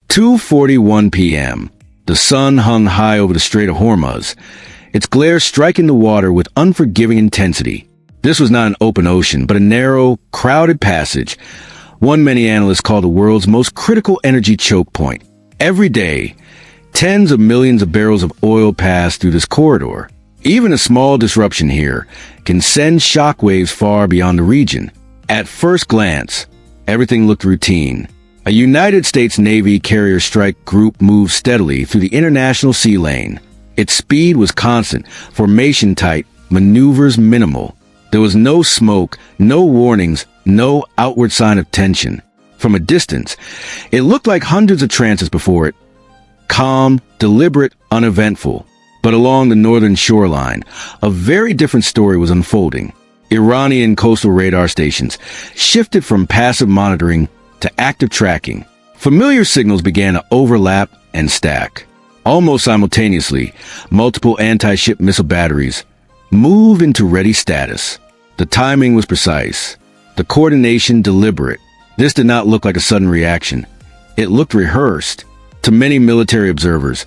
2:41 p.m. The sun hung high over the Strait of Hormuz, its glare striking the water with unforgiving intensity. This was not an open ocean, but a narrow, crowded passage, one many analysts call the world's most critical energy choke point. Every day, tens of millions of barrels of oil pass through this corridor. Even a small disruption here can send shockwaves far beyond the region. At first glance, everything looked routine. A United States Navy carrier strike group moved steadily through the international sea lane. Its speed was constant, formation tight, maneuvers minimal. There was no smoke, no warnings, no outward sign of tension. From a distance, it looked like hundreds of trances before it. Calm, deliberate, uneventful. But along the northern shoreline, a very different story was unfolding. Iranian coastal radar stations shifted from passive monitoring to active tracking. Familiar signals began to overlap and stack. Almost simultaneously, multiple anti-ship missile batteries moved into ready status. The timing was precise, the coordination deliberate. This did not look like a sudden reaction. It looked rehearsed. To many military observers,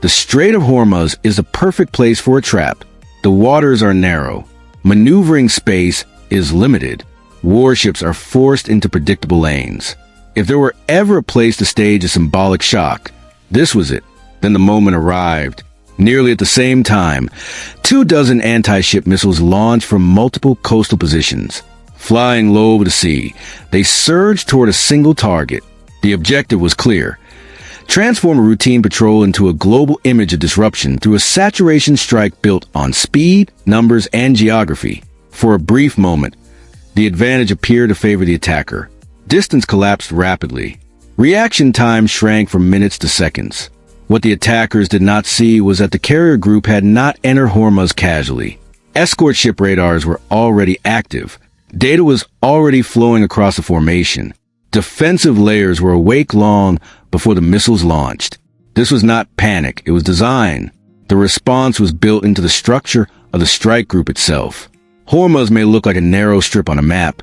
the Strait of Hormuz is the perfect place for a trap. The waters are narrow. Maneuvering space is limited. Warships are forced into predictable lanes. If there were ever a place to stage a symbolic shock, this was it. Then the moment arrived. Nearly at the same time, 24 anti-ship missiles launched from multiple coastal positions. Flying low over the sea, they surged toward a single target. The objective was clear: transform a routine patrol into a global image of disruption through a saturation strike built on speed, numbers, and geography. For a brief moment, the advantage appeared to favor the attacker. Distance collapsed rapidly. Reaction time shrank from minutes to seconds. What the attackers did not see was that the carrier group had not entered Hormuz casually. Escort ship radars were already active. Data was already flowing across the formation. Defensive layers were awake long before the missiles launched. This was not panic, it was design. The response was built into the structure of the strike group itself. Hormuz may look like a narrow strip on a map,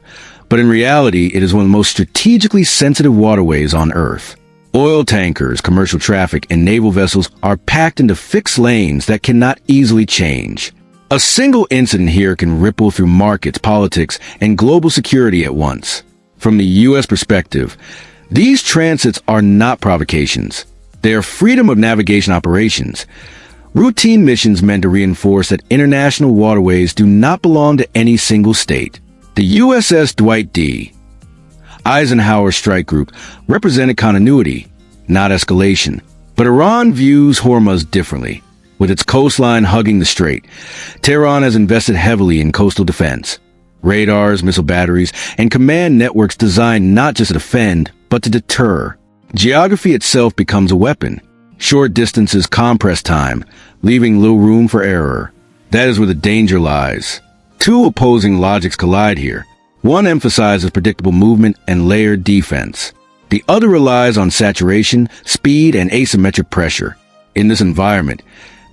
but in reality, it is one of the most strategically sensitive waterways on Earth. Oil tankers, commercial traffic, and naval vessels are packed into fixed lanes that cannot easily change. A single incident here can ripple through markets, politics, and global security at once. From the U.S. perspective, these transits are not provocations. They are freedom of navigation operations. Routine missions meant to reinforce that international waterways do not belong to any single state. The USS Dwight D. Eisenhower strike group represented continuity, not escalation. But Iran views Hormuz differently. With its coastline hugging the strait, Tehran has invested heavily in coastal defense. Radars, missile batteries, and command networks designed not just to defend, but to deter. Geography itself becomes a weapon. Short distances compress time, leaving little room for error. That is where the danger lies. Two opposing logics collide here. One emphasizes predictable movement and layered defense. The other relies on saturation, speed, and asymmetric pressure. In this environment,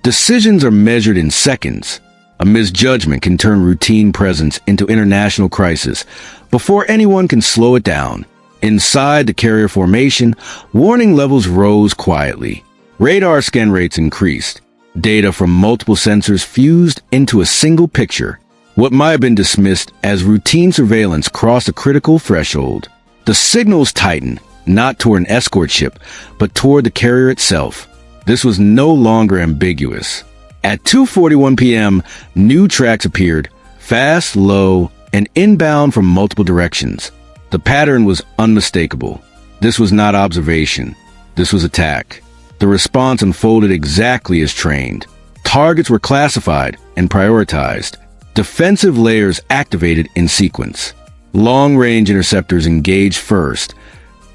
decisions are measured in seconds. A misjudgment can turn routine presence into international crisis before anyone can slow it down. Inside the carrier formation, warning levels rose quietly. Radar scan rates increased. Data from multiple sensors fused into a single picture. What might have been dismissed as routine surveillance crossed a critical threshold. The signals tightened, not toward an escort ship, but toward the carrier itself. This was no longer ambiguous. At 2:41 p.m., new tracks appeared, fast, low, and inbound from multiple directions. The pattern was unmistakable. This was not observation. This was attack. The response unfolded exactly as trained. Targets were classified and prioritized. Defensive layers activated in sequence. Long-range interceptors engaged first,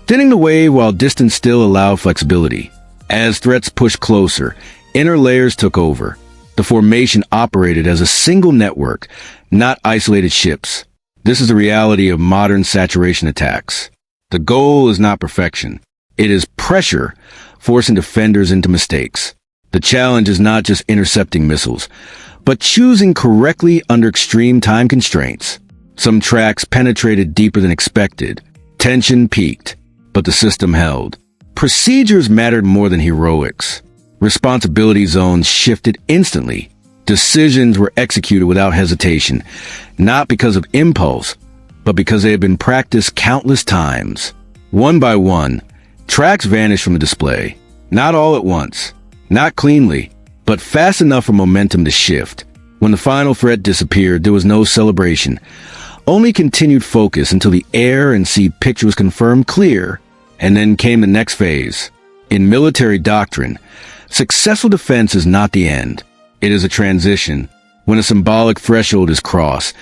thinning the wave while distance still allowed flexibility. As threats pushed closer, inner layers took over. The formation operated as a single network, not isolated ships. This is the reality of modern saturation attacks. The goal is not perfection. It is pressure, forcing defenders into mistakes. The challenge is not just intercepting missiles, but choosing correctly under extreme time constraints. Some tracks penetrated deeper than expected. Tension peaked, but the system held. Procedures mattered more than heroics. Responsibility zones shifted instantly. Decisions were executed without hesitation, not because of impulse, but because they had been practiced countless times. One by one, tracks vanished from the display. Not all at once, not cleanly, but fast enough for momentum to shift. When the final threat disappeared, there was no celebration, only continued focus until the air and sea picture was confirmed clear. And then came the next phase. In military doctrine, successful defense is not the end. It is a transition. When a symbolic threshold is crossed,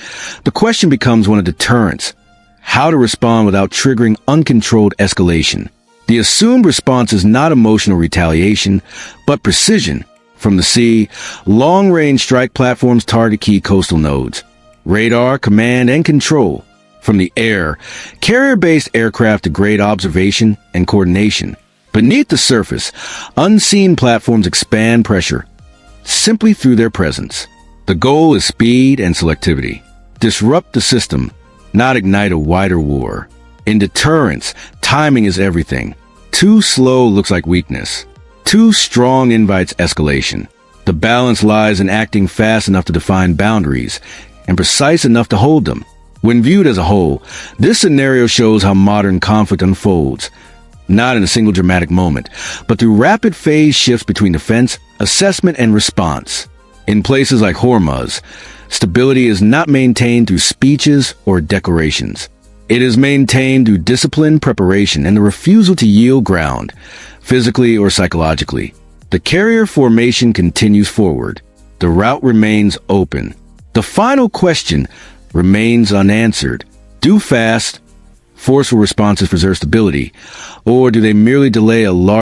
the question becomes one of deterrence. How to respond without triggering uncontrolled escalation. The assumed response is not emotional retaliation, but precision. From the sea, long-range strike platforms target key coastal nodes. Radar, command, and control. From the air, carrier-based aircraft degrade observation and coordination. Beneath the surface, unseen platforms expand pressure simply through their presence. The goal is speed and selectivity. Disrupt the system, not ignite a wider war. In deterrence, timing is everything. Too slow looks like weakness. Too strong invites escalation. The balance lies in acting fast enough to define boundaries and precise enough to hold them. When viewed as a whole, this scenario shows how modern conflict unfolds, not in a single dramatic moment, but through rapid phase shifts between defense, assessment, and response. In places like Hormuz, stability is not maintained through speeches or declarations. It is maintained through discipline, preparation, and the refusal to yield ground, physically or psychologically. The carrier formation continues forward. The route remains open. The final question remains unanswered. Do fast, forceful responses preserve stability, or do they merely delay a large